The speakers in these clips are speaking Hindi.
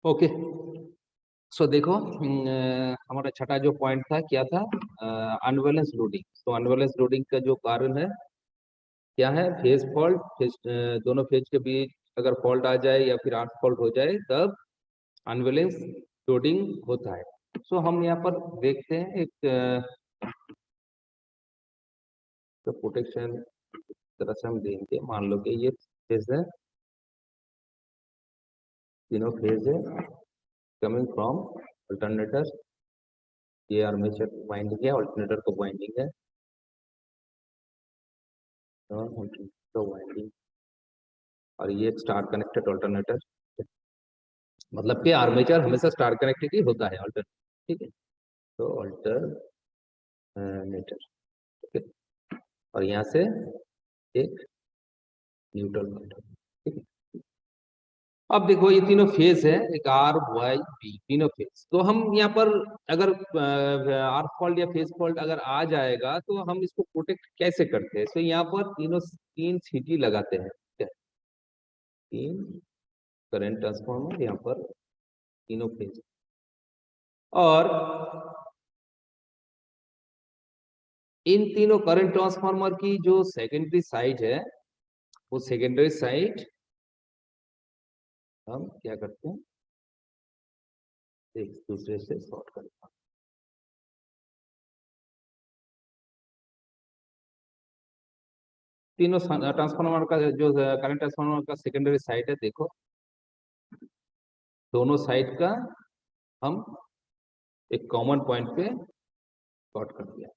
ओके, सो देखो हमारा छठा जो पॉइंट था क्या था, अनबैलेंस लोडिंग। तो अनबैलेंस लोडिंग का जो कारण है क्या है, फेज फॉल्ट। दोनों फेज के बीच अगर फॉल्ट आ जाए या फिर आर्क फॉल्ट हो जाए तब अनबैलेंस लोडिंग होता है। सो हम यहाँ पर देखते हैं एक तो प्रोटेक्शन तरह से हम देंगे। मान लो कि ये फेज है, तीनों फेज है कमिंग फ्रॉम अल्टरनेटर। ये आर्मेचर वाइंडिंग है, अल्टरनेटर को वाइंडिंग है, तो वाइंडिंग, और ये स्टार कनेक्टेड अल्टरनेटर। मतलब कि आर्मेचर हमेशा स्टार कनेक्टेड ही होता है, अल्टर, ठीक है। तो अल्टरनेटर, ठीक है, और यहाँ से एक न्यूट्रल कंडक्टर, ठीक है। अब देखो ये तीनों फेज है, एक आर वाई बी, तीनों फेज। तो हम यहाँ पर अगर आर फॉल्ट या फेज फॉल्ट अगर आ जाएगा तो हम इसको प्रोटेक्ट कैसे करते हैं। तो यहाँ पर तीनों तीन सीटी लगाते हैं, ठीक है। तीन करंट ट्रांसफार्मर यहाँ पर तीनों फेज, और इन तीनों करंट ट्रांसफार्मर की जो सेकेंडरी साइड है, वो सेकेंडरी साइड हम क्या करते हैं, एक दूसरे से शॉर्ट करते हैं। तीनों ट्रांसफार्मर का जो करंट ट्रांसफार्मर का सेकेंडरी साइड है, देखो दोनों साइड का हम एक कॉमन पॉइंट पे शॉर्ट कर दिया,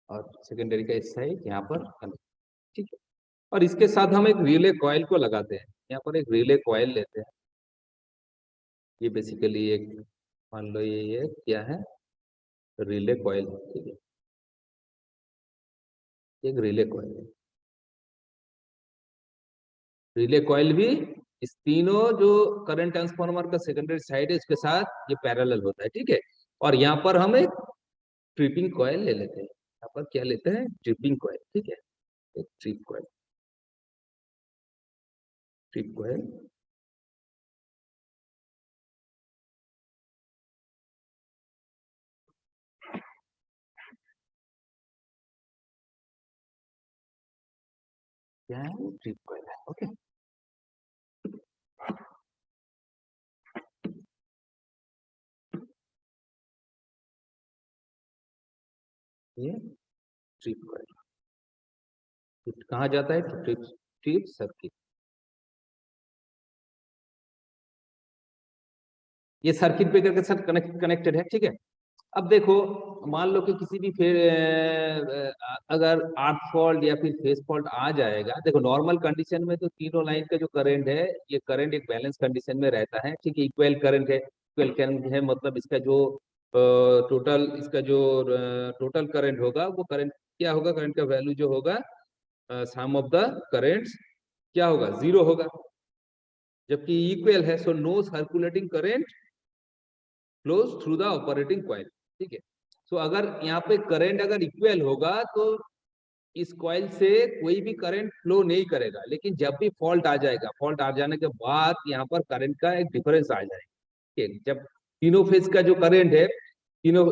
और सेकेंडरी का इस साइड यहाँ पर कनेक्ट, ठीक है। और इसके साथ हम एक रिले कॉइल को लगाते हैं। यहाँ पर एक रिले कॉइल लेते हैं। ये बेसिकली एक, मान लो ये क्या है, रिले कॉइल, ठीक है। एक रिले कॉइल है। रिले कॉइल भी इस तीनों जो करंट ट्रांसफार्मर का सेकेंडरी साइड है इसके साथ ये पैरेलल होता है, ठीक है। और यहाँ पर हम एक ट्रिपिंग कॉइल ले लेते हैं। यहाँ पर क्या लेते हैं, ट्रिपिंग कॉइल, ठीक है। एक ट्रिप कॉइल, ट्रिप कॉइल, क्या है, ट्रिप कॉइल है, ओके। ये ट्रिप कॉइल कहाँ जाता है, ट्रिप, ट्रिप सर्किट। ये सर्किट ब्रेकर के साथ कनेक्टेड है, ठीक है। अब देखो मान लो कि किसी भी फिर अगर आर्क फॉल्ट या फिर फेज फॉल्ट आ जाएगा। देखो नॉर्मल कंडीशन में तो तीनों लाइन का जो करंट है, ये करंट एक बैलेंस कंडीशन में रहता है, ठीक है। इक्वल करंट है, इक्वल करंट है मतलब इसका जो टोटल, इसका जो टोटल करंट होगा वो करंट क्या होगा, करंट का वैल्यू जो होगा सम ऑफ द करेंट्स क्या होगा, जीरो होगा। जबकि इक्वल है, so no circulating current flows through the operating coil, ठीक है। सो अगर यहाँ पे करंट अगर इक्वल होगा तो इस कॉइल से कोई भी करंट फ्लो नहीं करेगा, लेकिन जब भी फॉल्ट आ जाएगा, फॉल्ट आ जाने के बाद यहाँ पर करंट का एक डिफरेंस आ जाएगा। ठीक, जब तीनों फेज का जो करंट है, तीनों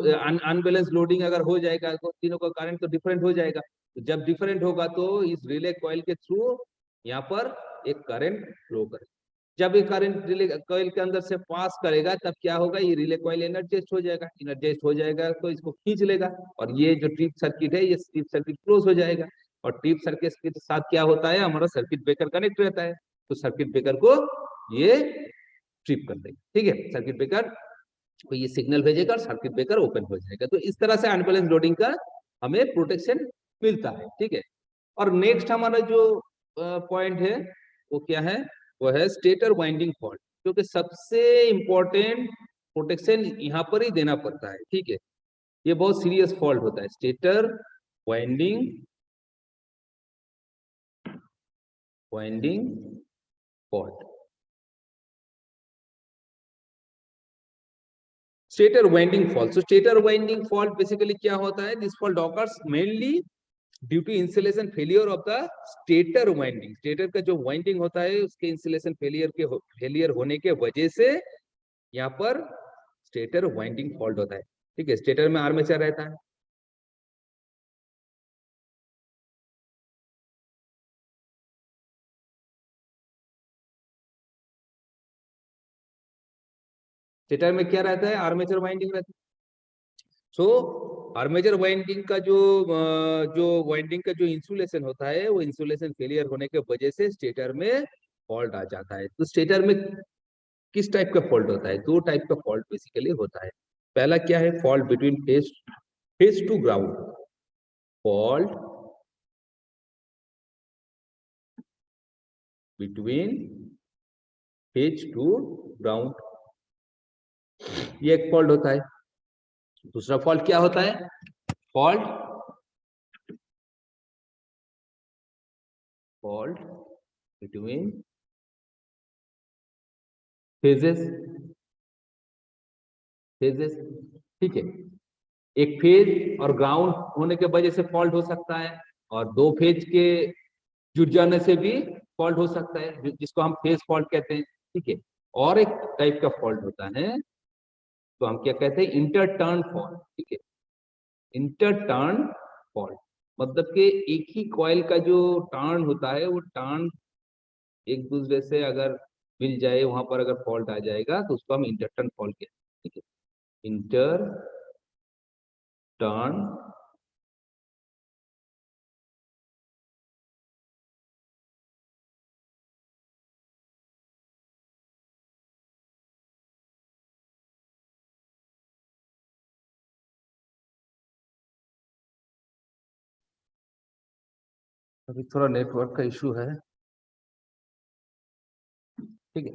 अनबैलेंस लोडिंग अगर हो जाएगा तो तीनों का करंट तो डिफरेंट हो जाएगा। तो जब डिफरेंट होगा तो इस रिले कॉइल के थ्रू यहाँ पर एक करंट फ्लो करेगा। जब ये करंट रिले कॉइल के अंदर से पास करेगा तब क्या होगा, ये रिले कॉइल एनर्जाइज्ड हो जाएगा। एनर्जाइज्ड हो जाएगा तो इसको खींच लेगा और ये जो ट्रिप सर्किट है, ये ट्रिप सर्किट क्लोज हो जाएगा। और ट्रिप सर्किट के साथ क्या होता है, हमारा सर्किट ब्रेकर कनेक्ट रहता है, तो सर्किट ब्रेकर को ये ट्रिप कर देगा। ठीक है, सर्किट ब्रेकर को ये सिग्नल भेजेगा और सर्किट ब्रेकर ओपन हो जाएगा। तो इस तरह से अनबैलेंस लोडिंग का हमें प्रोटेक्शन मिलता है। ठीक है, और नेक्स्ट हमारा जो पॉइंट है वो क्या है, वो है स्टेटर वाइंडिंग फॉल्ट, क्योंकि सबसे इंपॉर्टेंट प्रोटेक्शन यहाँ पर ही देना पड़ता है। ठीक है, ये बहुत सीरियस फॉल्ट होता है, stator winding fault. Stator winding fault, so stator winding fault basically क्या होता है, this fault occurs mainly due to insulation failure of the stator winding. Stator का जो वाइंडिंग होता है उसके इंसुलेशन फेलियर होने के वजह से यहाँ पर स्टेटर वाइंडिंग फॉल्ट होता है। ठीक है, स्टेटर में आर्मेचर रहता है, स्टेटर में क्या रहता है, आर्मेचर वाइंडिंग रहता है। सो आर्मेचर वाइंडिंग का जो वाइंडिंग का जो इंसुलेशन होता है, वो इंसुलेशन फेलियर होने के वजह से स्टेटर में फॉल्ट आ जाता है। तो स्टेटर में किस टाइप का फॉल्ट होता है, दो टाइप का फॉल्ट बेसिकली होता है। पहला क्या है, fault between phase two ground, fault between phase two ground, ये एक फॉल्ट होता है। दूसरा फॉल्ट क्या होता है, फॉल्ट बिटवीन फेजेस, ठीक है, एक फेज और ग्राउंड होने के वजह से फॉल्ट हो सकता है, और दो फेज के जुड़ जाने से भी फॉल्ट हो सकता है, जिसको हम फेज फॉल्ट कहते हैं। ठीक है, और एक टाइप का फॉल्ट होता है तो हम क्या कहते हैं, इंटर टर्न फॉल्ट। ठीक है, इंटर टर्न फॉल्ट मतलब कि एक ही कॉइल का जो टर्न होता है, वो टर्न एक दूसरे से अगर मिल जाए, वहां पर अगर फॉल्ट आ जाएगा तो उसको हम इंटर टर्न फॉल्ट कहते हैं। ठीक है, इंटर टर्न, अभी थोड़ा नेटवर्क का इशू है। ठीक है,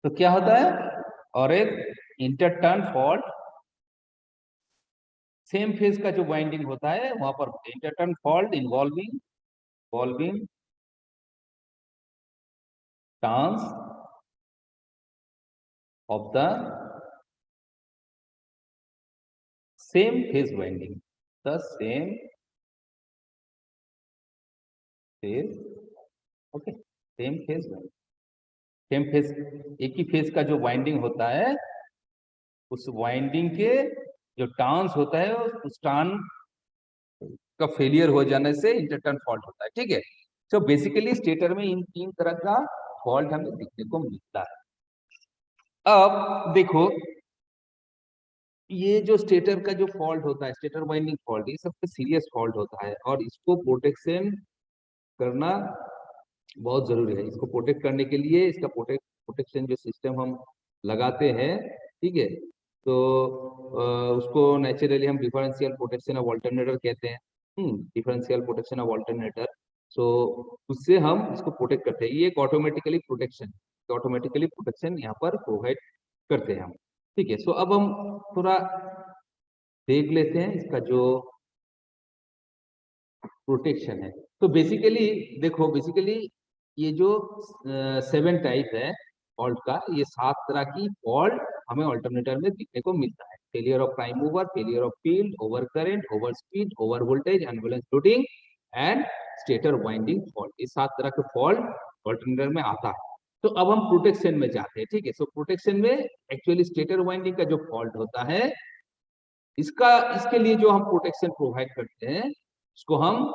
तो क्या होता है, और एक inter turn fault, same phase का जो वाइंडिंग होता है वहां पर inter turn fault involving turns of the same phase winding, the same phase, okay, same phase winding, same phase, एक ही फेज का जो वाइंडिंग होता है, उस वाइंडिंग के जो टर्न्स होता है उस टर्न का फेलियर हो जाने से इंटरटर्न फॉल्ट होता है। ठीक है, तो बेसिकली स्टेटर में इन तीन तरह का फॉल्ट हमें देखने को मिलता है। अब देखो, ये जो स्टेटर का जो फॉल्ट होता है, स्टेटर वाइंडिंग फॉल्ट, ये सबसे सीरियस फॉल्ट होता है और इसको प्रोटेक्शन करना बहुत जरूरी है। इसको प्रोटेक्ट करने के लिए इसका प्रोटेक्शन जो सिस्टम हम लगाते हैं, ठीक है, तो उसको नेचुरली हम डिफरेंशियल प्रोटेक्शन ऑफ अल्टरनेटर कहते हैं। डिफरेंशियल प्रोटेक्शन ऑफ अल्टरनेटर, सो उससे हम इसको प्रोटेक्ट करते हैं। ये एक ऑटोमेटिकली प्रोटेक्शन यहाँ पर प्रोवाइड करते हैं हम। ठीक है, सो अब हम थोड़ा देख लेते हैं इसका जो प्रोटेक्शन है। तो बेसिकली देखो, बेसिकली ये जो 7 टाइप है फॉल्ट का, ये 7 तरह की फॉल्ट हमें ऑल्टरनेटर में दिखने को मिलता है। Failure of prime mover, failure of field, over current, over speed, over voltage, unbalance loading and stator winding fault. ये 7 तरह के फॉल्ट ऑल्टरनेटर में आता है। तो अब हम प्रोटेक्शन में जाते हैं, ठीक है। सो प्रोटेक्शन में एक्चुअली स्टेटर वाइंडिंग का जो फॉल्ट होता है, इसका इसके लिए जो हम प्रोटेक्शन प्रोवाइड करते हैं, उसको हम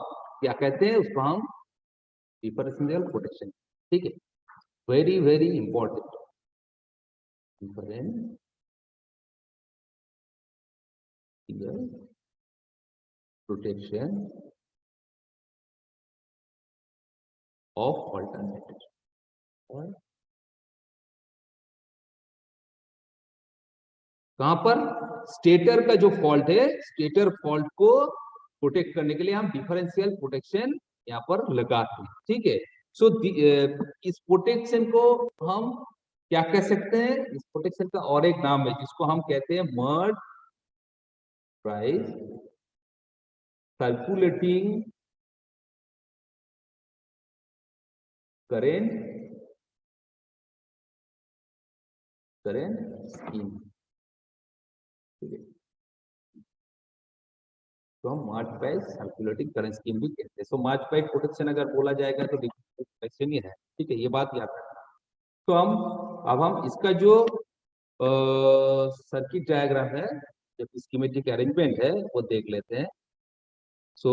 क्या कहते हैं, उसको हम डिफरेंशियल प्रोटेक्शन, ठीक है। Very very important, protection of alternator. कहां पर? स्टेटर का जो फॉल्ट है, स्टेटर फॉल्ट को प्रोटेक्ट करने के लिए हम डिफरेंशियल प्रोटेक्शन यहाँ पर लगाते हैं, ठीक है। सो इस प्रोटेक्शन को हम क्या कह सकते हैं? इस प्रोटेक्शन का और एक नाम है जिसको हम कहते हैं Merz price circulating current current scheme, ठीक है। तो हम Merz price circulating current scheme भी कहते हैं। सो मार्च प्राइस प्रोटेक्शन अगर बोला जाएगा तो प्रोटेक्शन ही है, ठीक है, ये बात याद रखना। तो अब हम इसका जो सर्किट डायग्राम है, जो स्कीमेटिक अरेंजमेंट है, वो देख लेते हैं। सो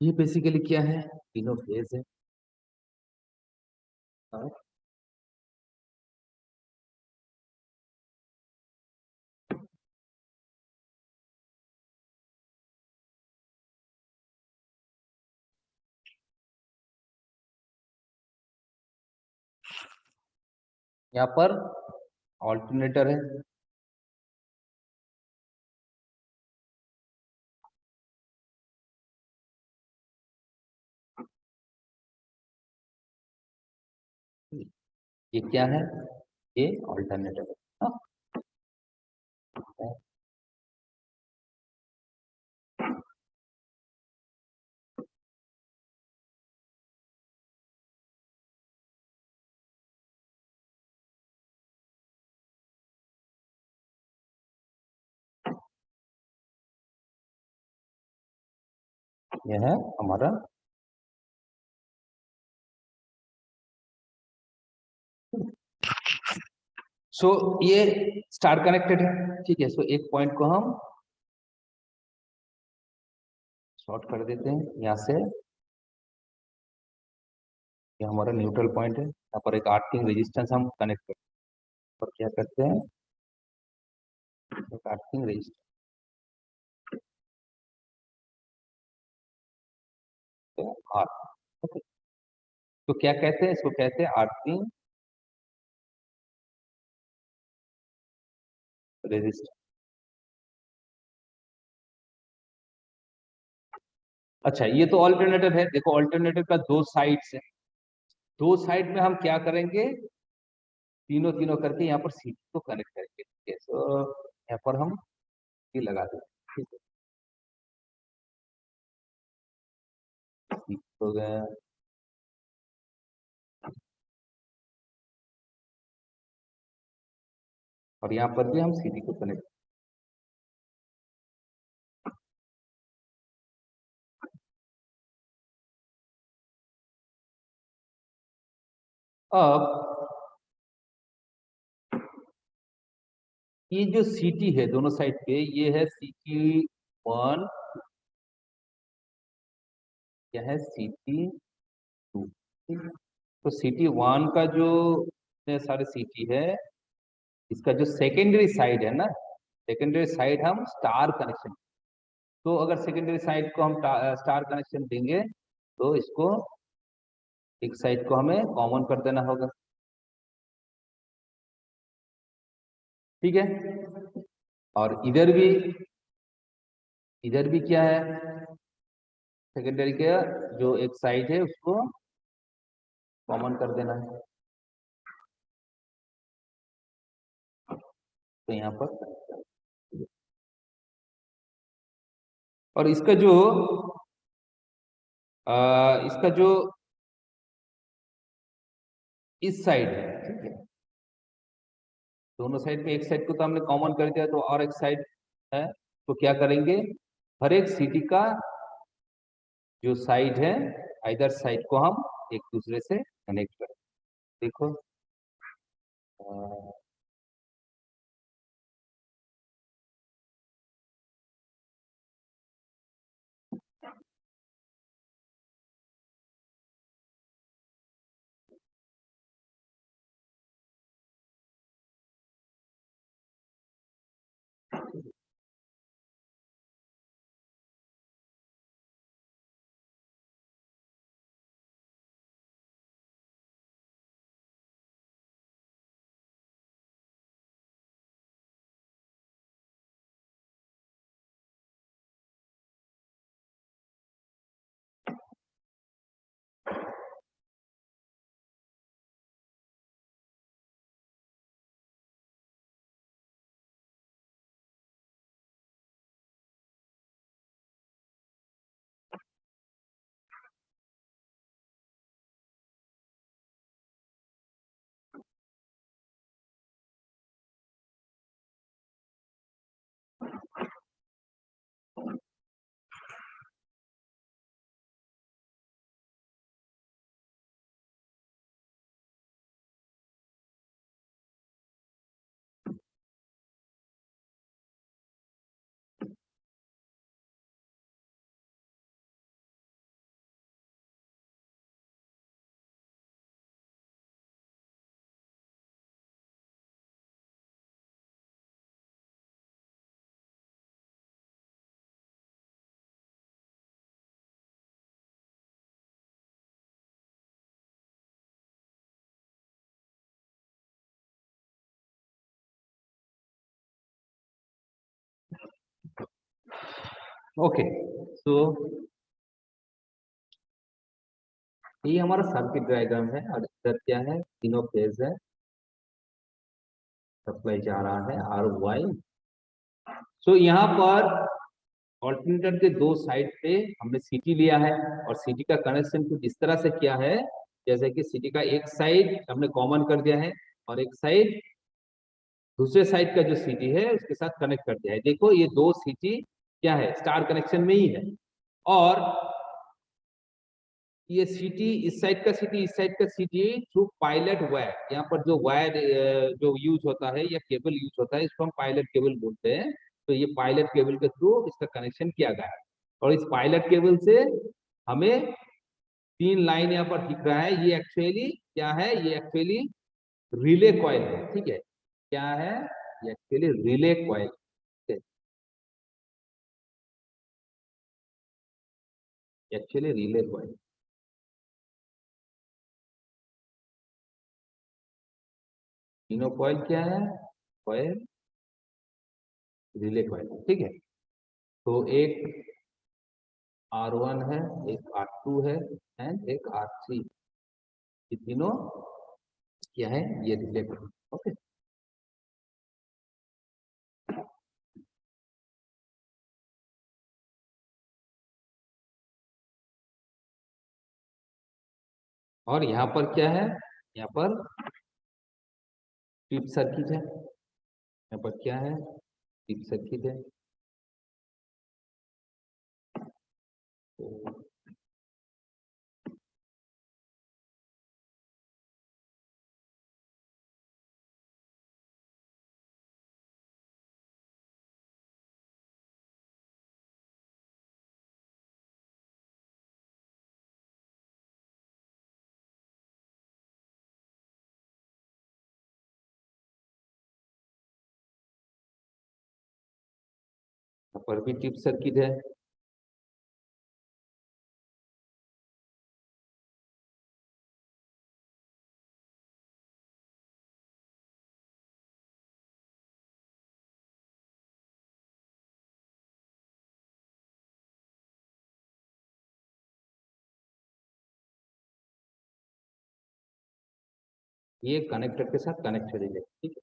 ये बेसिकली क्या है? तीनों फेज है। और यहाँ पर ऑल्टरनेटर है, ये क्या है? ये ऑल्टरनेटर है, हाँ? ये है हमारा सो ये स्टार कनेक्टेड है, ठीक है। सो एक पॉइंट को हम शॉर्ट कर देते हैं यहाँ से। ये हमारा न्यूट्रल पॉइंट है, यहाँ पर एक आर्थिंग रेजिस्टेंस हम कनेक्ट करते हैं। और क्या करते हैं, एक आर्थिंग रेजिस्टेंस, आर, ओके। तो क्या कहते हैं, इसको कहते हैं आर्थिंग रेजिस्टेंस। अच्छा, ये तो ऑल्टरनेटर है। देखो ऑल्टरनेटर का दो साइड्स है, दो साइड में हम क्या करेंगे, तीनों तीनों करके यहाँ पर सीट को कनेक्ट करेंगे, ठीक है। तो यहाँ पर हम ये लगा देंगे, ठीक है। सीट हो गया, और यहाँ पर भी हम सीधी को कनेक्ट। अब ये जो सीटी है दोनों साइड पे, ये है सीटी 1 क्या है, CT2। तो CT1 का जो इतने सारे CT है, इसका जो सेकेंडरी साइड है ना, सेकेंडरी साइड हम स्टार कनेक्शन, तो अगर सेकेंडरी साइड को हम स्टार कनेक्शन देंगे तो इसको एक साइड को हमें कॉमन कर देना होगा, ठीक है। और इधर भी क्या है, सेकेंडरी के जो एक साइड है उसको कॉमन कर देना है, तो यहाँ पर। और इसका जो इस साइड है, ठीक है, दोनों साइड में एक साइड को तो हमने कॉमन कर दिया, तो और एक साइड है, तो क्या करेंगे, हर एक सिटी का जो साइड है, इधर साइड को हम एक दूसरे से कनेक्ट करें। देखो, ओके, तो ये हमारा सर्किट डायग्राम है, और इधर क्या है, तीनों फेज है, सप्लाई जा रहा है RY। सो यहाँ पर ऑल्टरनेटर के दो साइड पे हमने सिटी लिया है, और सिटी का कनेक्शन कुछ इस तरह से किया है, जैसे कि सिटी का एक साइड हमने कॉमन कर दिया है, और एक साइड दूसरे साइड का जो सिटी है उसके साथ कनेक्ट कर दिया है। देखो, ये दो सिटी क्या है, स्टार कनेक्शन में ही है। और ये सिटी, इस साइड का सिटी, इस साइड का सिटी थ्रू पायलट वायर, यहाँ पर जो वायर जो यूज होता है या केबल यूज होता है, इसको हम पायलट केबल बोलते हैं। तो ये पायलट केबल के थ्रू इसका कनेक्शन किया गया है, और इस पायलट केबल से हमें तीन लाइन यहाँ पर दिख रहा है, ये एक्चुअली क्या है, ये एक्चुअली रिले कॉइल है, ठीक है। क्या है, ये एक्चुअली रिले कॉइल है, एक्चुअली रिले कॉइल। तीनों कॉइल क्या है, कॉइल, रिले कॉइल, ठीक है। तो एक R1 है, एक R2 है, एंड एक R3, ये तीनों क्या है, ये रिले कॉइल, ओके। और यहाँ पर क्या है, यहाँ पर टिप सर्किट है, यहाँ पर क्या है, टिप सर्किट है। तो यहाँ पर भी टिप सर्किट है। ये कनेक्टर के साथ कनेक्टेड है, ठीक है।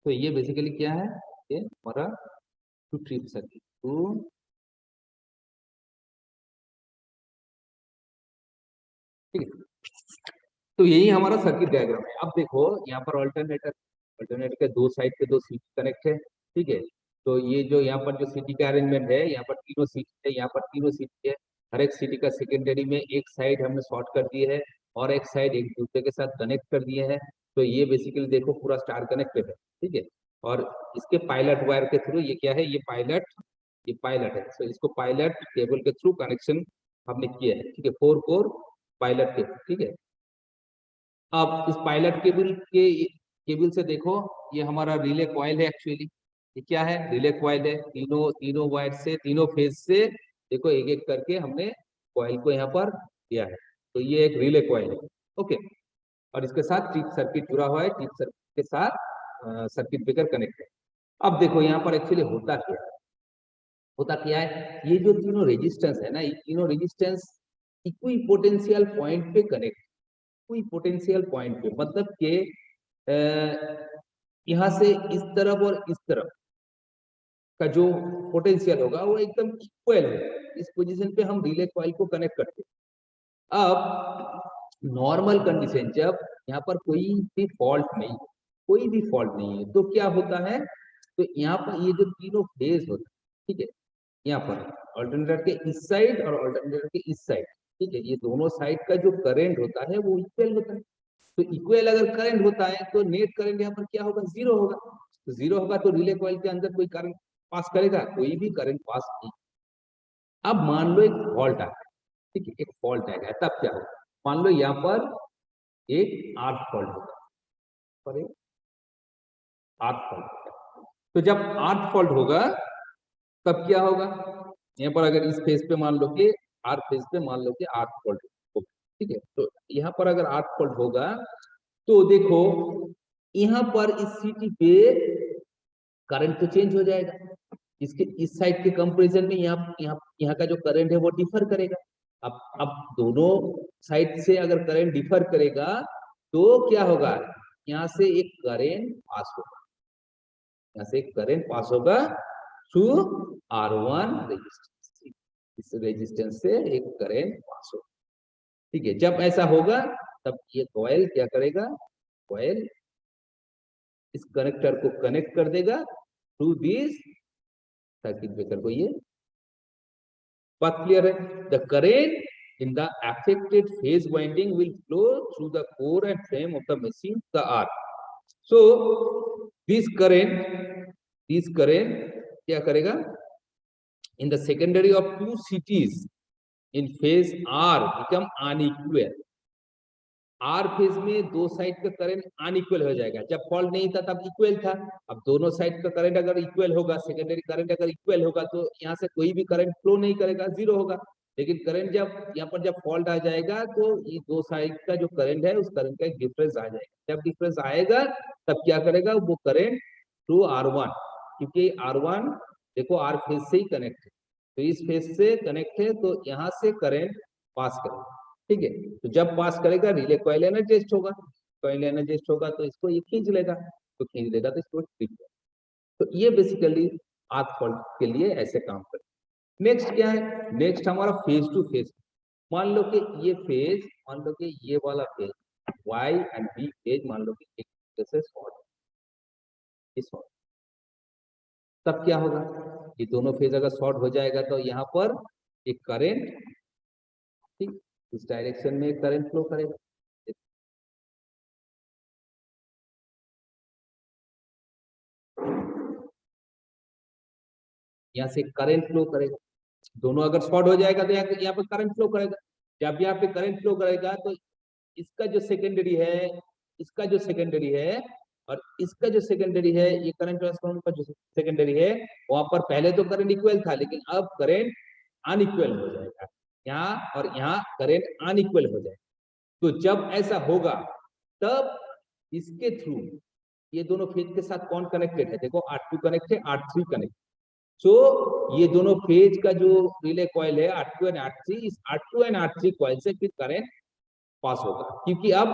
तो ये बेसिकली क्या है, ये हमारा टू ट्रिप सर्किट, टू ठीक है। तो यही हमारा सर्किट डायग्राम है। अब देखो यहाँ पर अल्टरनेटर, अल्टरनेटर के दो साइड पे दो सीटी कनेक्ट है, ठीक है। तो ये जो यहाँ पर जो सीटी का अरेंजमेंट है, यहाँ पर तीनों सीटी है, यहाँ पर तीनों सीटी है। हर एक सीटी का सेकेंडरी में एक साइड हमने शॉर्ट कर दिए है और एक साइड एक दूसरे के साथ कनेक्ट कर दिए हैं। तो ये बेसिकली देखो पूरा स्टार कनेक्टेड है, ठीक है। और इसके पायलट वायर के थ्रू, ये क्या है, ये पायलट है। तो इसको पायलट केबल के थ्रू कनेक्शन हमने किया है, ठीक है, 4 कोर पायलट के, ठीक है। अब इस पायलट केबल से देखो, ये हमारा रिले कॉइल है एक्चुअली। ये क्या है, रिले कॉइल है। तीनों तीनों वायर से, तीनों फेज से देखो एक एक करके हमने कॉइल को यहाँ पर दिया है। तो ये एक रिले कॉइल है, ओके। और इसके साथ टिप सर्किट जुड़ा हुआ है, टिप सर्किट के साथ सर्किट ब्रेकर कनेक्ट है। अब देखो यहाँ पर एक्चुअली होता क्या है, ये जो तीनों रेजिस्टेंस है ना, ये तीनों रेजिस्टेंस इक्वी पोटेंशियल पॉइंट पे कनेक्ट, कोई पोटेंशियल पॉइंट पे, मतलब कि यहाँ से इस तरफ और इस तरफ का जो पोटेंशियल होगा वो एकदम इक्वल है। इस पोजीशन पे हम रिले कॉइल को कनेक्ट करते हैं। अब नॉर्मल कंडीशन, जब यहाँ पर कोई भी फॉल्ट नहीं, कोई भी फॉल्ट नहीं है, तो क्या होता है, तो यहाँ पर ये जो तीनों फेज होता है, ठीक है, यहाँ पर अल्टरनेटर के इस साइड और अल्टरनेटर के इस साइड, ठीक है, ये दोनों साइड का जो करंट होता है वो इक्वल होता है। तो इक्वल अगर करंट होता है तो नेट करंट यहाँ पर क्या होगा, जीरो होगा। तो जीरो होगा तो रिले कॉइल के अंदर कोई करंट पास करेगा, कोई भी करंट पास नहीं। अब मान लो एक फॉल्ट आ गया, ठीक है, एक फॉल्ट आ गया, तब क्या होगा, मान लो यहाँ पर एक आर्क फॉल्ट होगा, पर एक आर्क फॉल्ट होगा। तो जब आर्क फॉल्ट होगा तब क्या होगा, यहाँ पर अगर इस फेज पे मान लो कि आर फेज पे मान लो कि आर्क फॉल्ट होगा, ठीक है। तो यहाँ पर अगर आर्क फॉल्ट होगा तो देखो यहाँ पर इस सीटी पे करंट तो चेंज हो जाएगा। इसके इस साइड के कंपैरिजन में यहाँ का जो करंट है वो डिफर करेगा। अब दोनों साइड से अगर करंट डिफर करेगा तो क्या होगा, यहाँ से एक करंट पास होगा, यहाँ से एक करंट पास होगा थ्रू R1 रेजिस्टेंस। इस रेजिस्टेंस से एक करंट पास होगा, ठीक है। जब ऐसा होगा तब ये कॉइल क्या करेगा, कॉइल इस कनेक्टर को कनेक्ट कर देगा थ्रू दिस सर्किट ब्रेकर को। ये बात क्लियर है। The current in the affected phase winding will flow through the core and frame of the machine the arc. So this current क्या करेगा, in the secondary of two CTs in phase R become unequal. R phase में दो साइड का करंट अनइक्वल हो जाएगा। जब फॉल्ट नहीं था तब इक्वल था। अब दोनों साइड का करंट अगर इक्वल होगा, सेकेंडरी करंट अगर इक्वल होगा तो यहाँ से कोई भी करंट फ्लो नहीं करेगा, जीरो होगा। लेकिन करंट जब यहाँ पर जब फॉल्ट आ जाएगा तो ये दो साइड का जो करंट है उस करंट का एक डिफरेंस आ जाएगा। जब डिफरेंस आएगा तब क्या करेगा, वो करंट थ्रू R1, क्योंकि R1 देखो आर फेज से ही कनेक्ट है, तो इस फेज से कनेक्ट है तो यहाँ से करंट पास करेगा, ठीक है। तो जब पास करेगा रिले कॉइल एनर्जाइज्ड होगा, कॉइल एनर्जाइज्ड होगा तो इसको ये खींच लेगा, तो खींच लेगा तो इसको ट्रिप लेगा। तो ये बेसिकली आर्क फॉल्ट के लिए ऐसे काम करते हैं। नेक्स्ट क्या है, नेक्स्ट हमारा फेज टू फेज। मान लो कि ये फेज, मान लो कि ये वाला phase Y and B phase मान लो कि एक दूसरे से शॉर्ट है, तब क्या होगा, ये दोनों फेज अगर शॉर्ट हो जाएगा तो यहाँ पर एक करंट, ठीक, इस डायरेक्शन में करंट फ्लो करेगा। यहाँ से करंट फ्लो करेगा, दोनों अगर शॉर्ट हो जाएगा तो यहाँ पे करंट फ्लो करेगा। जब यहाँ पे करंट फ्लो करेगा तो इसका जो सेकेंडरी है, इसका जो सेकेंडरी है और इसका जो सेकेंडरी है, ये करंट ट्रांसफार्मर का जो सेकेंडरी है, वहां पर पहले तो करंट इक्वल था, लेकिन अब करंट अनइक्वल हो जाएगा, यहाँ और यहाँ करंट अनइक्वल हो जाएगा। तो जब ऐसा होगा तब इसके थ्रू ये दोनों फेज के साथ कौन कनेक्टेड है, देखो R2 कनेक्ट है, R3 कनेक्ट। सो ये दोनों फेज का जो रिले कॉइल है R2 एंड R3, इस R2 एंड R3 कॉइल से फिर करंट पास होगा, क्योंकि अब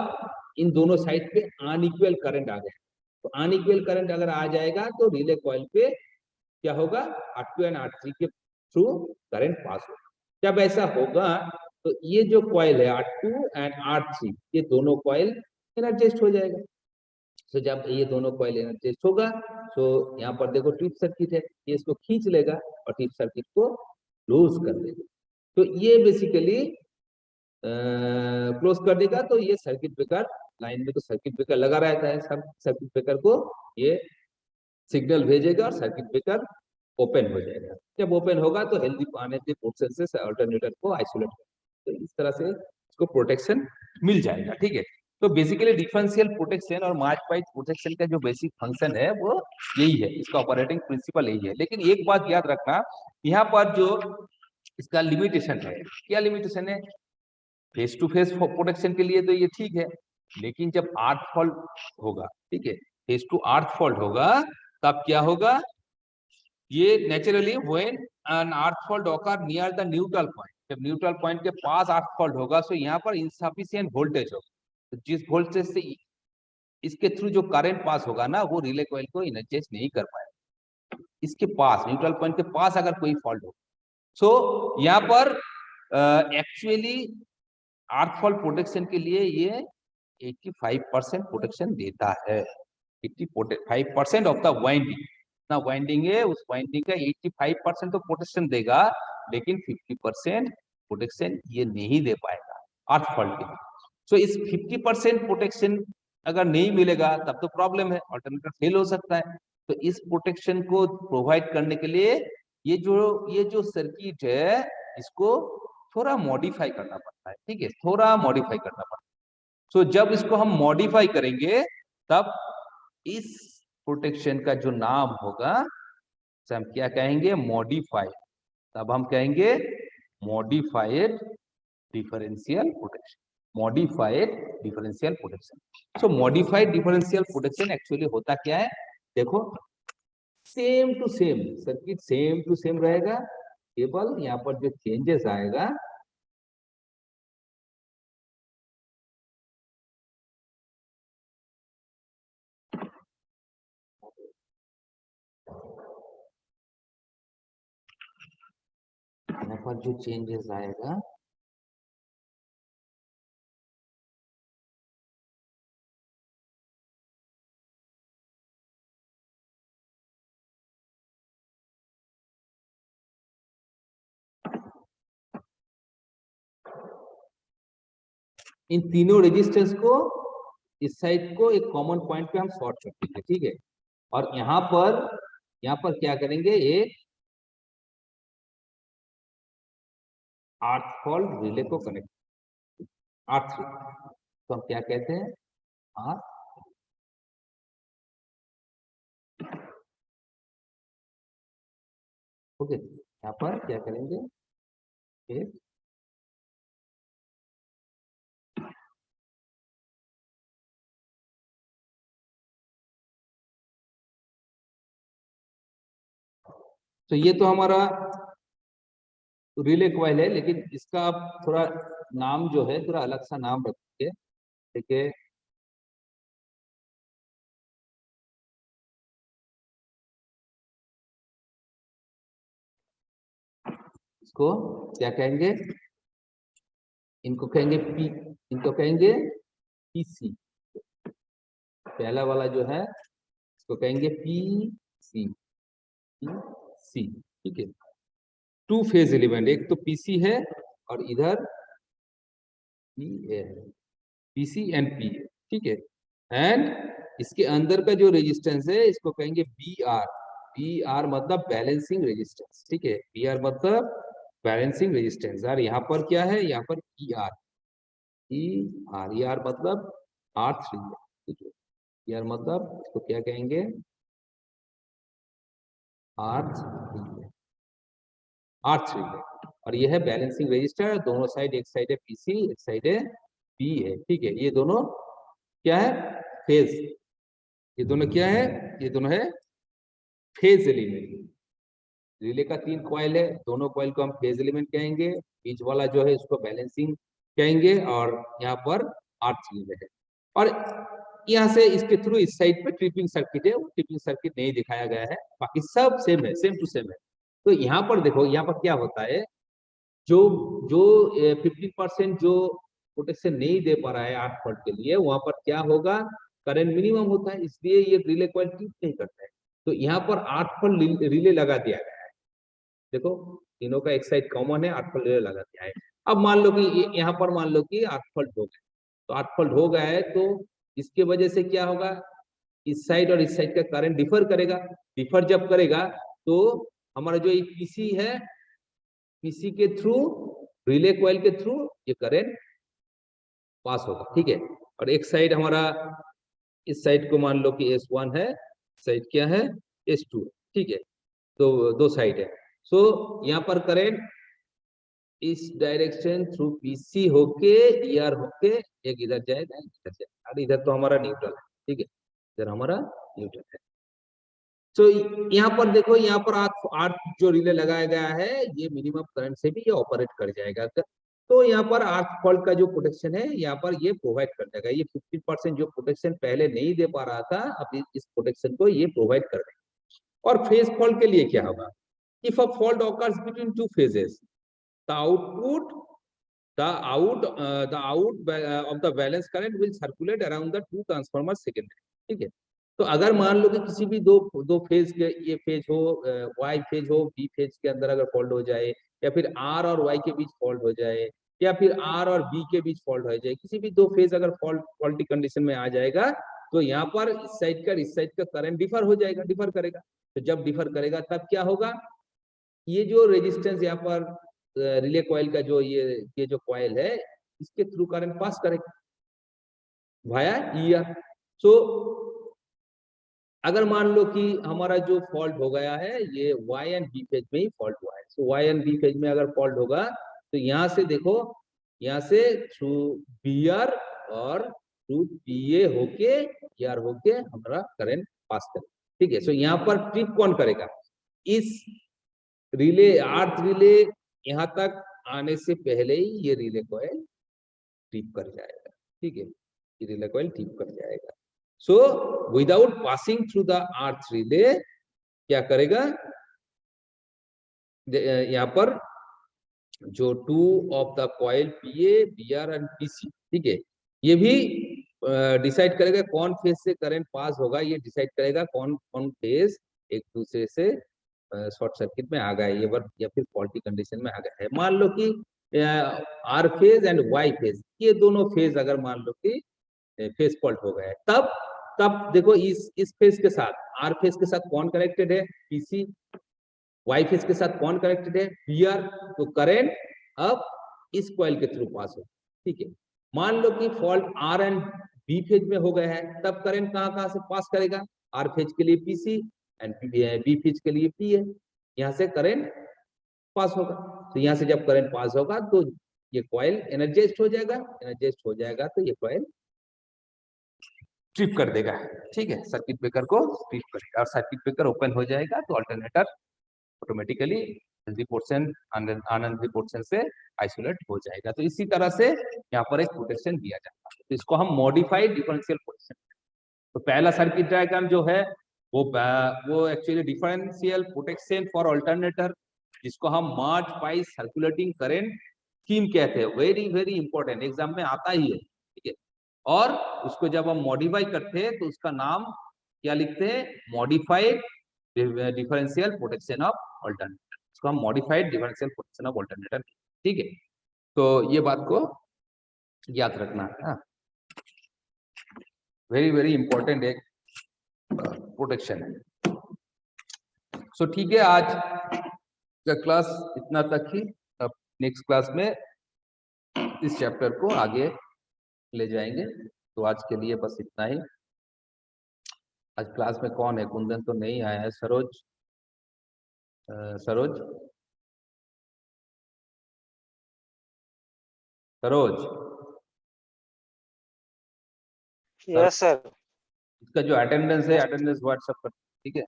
इन दोनों साइड पे अनइक्वल करंट आ गया। तो अनइक्वल करंट अगर आ जाएगा तो रिले कॉइल पे क्या होगा, R2 एंड R3 के थ्रू करंट पास होगा। जब ऐसा होगा तो ये जो कॉइल है R2 एंड R3, ये दोनों कॉइल एनर्जाइज्ड हो जाएगा। तो जब ये दोनों कॉइल एनर्जाइज्ड होगा तो यहाँ पर देखो ट्यूब सर्किट है, ये इसको खींच लेगा और ट्यूब सर्किट को क्लोज कर देगा। तो ये बेसिकली क्लोज कर देगा, तो ये सर्किट ब्रेकर लाइन में तो सर्किट ब्रेकर लगा रहता है, सब सर्किट ब्रेकर को ये सिग्नल भेजेगा और सर्किट ब्रेकर ओपन हो जाएगा। जब ओपन होगा तो हेल्दी अनहेल्दी पोर्शन से अल्टरनेटर को आइसोलेट करेगा। तो इस तरह से इसको प्रोटेक्शन मिल जाएगा, ठीक है। तो बेसिकली डिफरेंशियल प्रोटेक्शन और मार्च वाइज प्रोटेक्शन का जो बेसिक फंक्शन है वो यही है, इसका ऑपरेटिंग प्रिंसिपल यही है। लेकिन एक बात याद रखना, यहाँ पर जो इसका लिमिटेशन है, क्या लिमिटेशन है, फेस टू फेस प्रोटेक्शन के लिए तो ये ठीक है, लेकिन जब अर्थ फॉल्ट होगा, ठीक है, फेस टू अर्थ फॉल्ट होगा, तब क्या होगा, ये naturally when an earth fault occur near the neutral point, जब न्यूट्रल पॉइंट के पास अर्थ फॉल्ट होगा तो यहाँ पर इनसफिशिएंट वोल्टेज होगा। तो जिस वोल्टेज से इसके थ्रू जो करंट पास होगा ना, वो रिले कॉइल को एनर्जाइज नहीं कर पाएगा। इसके पास न्यूट्रल पॉइंट के पास अगर कोई फॉल्ट हो, सो यहाँ पर एक्चुअली अर्थ फॉल्ट प्रोटेक्शन के लिए ये 85% प्रोटेक्शन देता है। 85% ऑफ द वाइंडिंग, ना वाइंडिंग है उस वाइंडिंग का 85% तो प्रोटेक्शन देगा, लेकिन 50% प्रोटेक्शन ये नहीं दे पाएगा अर्थ फॉल्ट के लिए। सो इस 50% प्रोटेक्शन अगर नहीं मिलेगा तब तो प्रॉब्लम है, अल्टरनेटर फेल हो सकता है। तो इस प्रोटेक्शन को प्रोवाइड करने के लिए ये जो सर्किट है, इसको थोड़ा मॉडिफाई करना पड़ता है, ठीक है, थोड़ा मॉडिफाई करना पड़ता है। सो जब इसको हम मॉडिफाई करेंगे तब इस प्रोटेक्शन का जो नाम होगा हम क्या कहेंगे, मॉडिफाइड। तब हम कहेंगे modified differential protection, modified differential protection. So modified differential protection actually होता क्या है, देखो same to same circuit same to same रहेगा, केवल यहाँ पर जो चेंजेस आएगा, यहाँ पर जो चेंजेस आएगा इन तीनों रेजिस्टेंस को इस साइड को एक कॉमन पॉइंट पे हम शॉर्ट कर देंगे, ठीक है। और यहाँ पर क्या करेंगे, एक अर्थ फॉल्ट रिले को कनेक्ट, R3 तो हम क्या कहते हैं, R, ओके। यहाँ पर क्या करेंगे, एक तो ये तो हमारा रिले कॉइल है, लेकिन इसका आप थोड़ा नाम जो है थोड़ा अलग सा नाम रखेंगे, ठीक है। इसको क्या कहेंगे, इनको कहेंगे इनको कहेंगे पीसी। पहला वाला जो है इसको कहेंगे पीसी, पीसी, ठीक है। टू फेज एलिमेंट, एक तो पीसी है और इधर पीए है, पीसी एंड पीए, ठीक है। एंड इसके अंदर का जो रेजिस्टेंस है इसको कहेंगे बी आर। बी आर मतलब बैलेंसिंग रेजिस्टेंस, ठीक है, बी आर मतलब बैलेंसिंग रेजिस्टेंस। और यहाँ पर क्या है, यहाँ पर E R, E R, E R मतलब R3 है, ठीक है, यार मतलब इसको क्या कहेंगे, अर्थ रिले, अर्थ रिले। और ये है बैलेंसिंग रजिस्टर, दोनों साइड, एक साइड है पीसी एक साइड है पी है, ठीक है। ये दोनों क्या है, फेज, ये दोनों क्या है, ये दोनों है फेज एलिमेंट। रिले का 3 कॉइल है, दोनों कॉइल को हम फेज एलिमेंट कहेंगे, बीच वाला जो है उसको बैलेंसिंग कहेंगे, और यहाँ पर अर्थ रिले है। और यहाँ से इसके थ्रू इस साइड पे ट्रिपिंग सर्किट है, वो ट्रिपिंग सर्किट नहीं दिखाया गया है, बाकी सब सेम है, सेम टू सेम है। तो यहाँ पर देखो, यहाँ पर क्या होता है, जो जो 50% जो प्रोटेक्शन नहीं दे पा रहा है 8 वोल्ट के लिए, वहां पर क्या होगा, करंट मिनिमम होता है, इसलिए ये रिले कॉइल ट्रिप नहीं करता है। तो यहाँ पर 8 वोल्ट रिले लगा दिया गया है। देखो तीनों का एक साइड कॉमन है, 8 वोल्ट रिले लगा दिया है। अब मान लो कि यहाँ पर मान लो कि 8 वोल्ट हो गए, तो 8 वोल्ट हो गया है, तो इसके वजह से क्या होगा, इस साइड और इस साइड का करंट डिफर करेगा। डिफर जब करेगा तो हमारा जो एक पीसी है, पीसी के थ्रू, रिले कॉइल के थ्रू ये करंट पास होगा, ठीक है। और एक साइड हमारा, इस साइड को मान लो कि S1 है, साइड क्या है S2, ठीक है। तो दो साइड है। सो यहाँ पर करंट इस डायरेक्शन थ्रू पीसी होके ER होके एक इधर जाएगा, एक इधर जाएगा, और इधर तो हमारा न्यूट्रल है, ठीक है, इधर हमारा न्यूट्रल है। तो यहाँ पर देखो, यहाँ पर आठ जो रिले लगाया गया है, ये मिनिमम करंट से भी ये ऑपरेट कर जाएगा। तो यहाँ पर 8 वोल्ट का जो प्रोटेक्शन है, यहाँ पर ये प्रोवाइड कर देगा। ये 50% जो प्रोटेक्शन पहले नहीं दे पा रहा था, अब इस प्रोटेक्शन को ये प्रोवाइड कर देगा। और फेज फॉल्ट के लिए क्या होगा, if a fault occurs between two phases, the output the out of the balance current will circulate around the two transformers secondary, ठीक है। तो अगर मान लो कि किसी भी दो फेज के, ये फेज हो, वाई फेज हो, बी फेज के अंदर अगर फॉल्ट हो जाए, या फिर आर और वाई के बीच फॉल्ट हो जाए, या फिर आर और बी के बीच फॉल्ट हो जाए, किसी भी दो फेज अगर फॉल्टी कंडीशन में आ जाएगा, तो यहाँ पर इस साइड का करंट डिफर हो जाएगा, डिफर करेगा। तो जब डिफर करेगा तब क्या होगा, ये जो रेजिस्टेंस यहाँ पर रिले कॉइल का जो ये जो कॉइल है, इसके थ्रू करंट पास करेगा वाया ER। सो अगर मान लो कि हमारा जो फॉल्ट हो गया है, ये Y एंड B फेज में ही फॉल्ट हुआ है, सो Y एंड B फेज में अगर फॉल्ट होगा, तो यहाँ से देखो, यहाँ से थ्रू BR और थ्रू PA होके ER होके हमारा करंट पास करेगा, ठीक है। सो यहाँ पर ट्रिप कौन करेगा, इस रिले, अर्थ रिले यहाँ तक आने से पहले ही ये रिले कॉइल ट्रिप कर जाएगा, ठीक है, ये रिले कॉइल ट्रिप कर जाएगा। So without passing through the earth relay क्या करेगा, यहाँ पर जो two of the coil PA, BR and PC, ठीक है, ये भी डिसाइड करेगा कौन फेज से करंट पास होगा, ये डिसाइड करेगा कौन कौन फेज एक दूसरे से शॉर्ट सर्किट में आ गए, ये वर्क या फिर फॉल्टी कंडीशन में आ गए है। मान लो कि R phase and Y phase, ये दोनों फेज अगर मान लो कि फेज फॉल्ट हो गया है, तब तब देखो इस फेज के साथ, R फेज के साथ कौन कनेक्टेड है, PC। Y फेज के साथ कौन कनेक्टेड है, PR। तो करंट अब इस कॉइल के थ्रू पास हो, ठीक है। मान लो कि fault R and B phase में हो गया है, तब करंट कहां से पास करेगा, R फेज के लिए PC एंड B फेज के लिए PA, यहाँ से करंट पास होगा। तो यहाँ से जब करंट पास होगा तो ये कॉइल एनर्जाइज्ड हो जाएगा, एनर्जाइज्ड हो जाएगा तो ये कॉइल ट्रिप कर देगा, ठीक है, सर्किट ब्रेकर को ट्रिप करेगा, और सर्किट ब्रेकर ओपन हो जाएगा तो alternator automatically healthy portion unhealthy portion से आइसोलेट हो जाएगा। तो इसी तरह से यहाँ पर एक प्रोटेक्शन दिया जाता है, तो इसको हम मॉडिफाइड डिफरेंशियल प्रोटेक्शन। तो पहला सर्किट डायग्राम जो है वो actually differential protection for alternator, जिसको हम मार्च बाय सर्कुलेटिंग करंट स्कीम कहते हैं। वेरी वेरी इंपॉर्टेंट, एग्जाम में आता ही है, ठीक है। और उसको जब हम मॉडिफाई करते हैं तो उसका नाम क्या लिखते हैं, modified differential protection of alternator, इसको हम modified differential protection of alternator, ठीक है। तो ये बात को याद रखना है, वेरी वेरी इंपॉर्टेंट एक प्रोटेक्शन है। सो ठीक है, आज का क्लास इतना तक ही। अब नेक्स्ट क्लास में इस चैप्टर को आगे ले जाएंगे। तो आज के लिए बस इतना ही। आज क्लास में कौन है? कुंदन तो नहीं आया है। Saroj, Saroj, Saroj, yes sir. इसका जो अटेंडेंस है, अटेंडेंस व्हाट्सएप पर, ठीक है?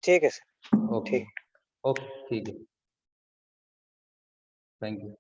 ठीक है सर। ओके, ठीक। ओके, ठीक है, थैंक यू।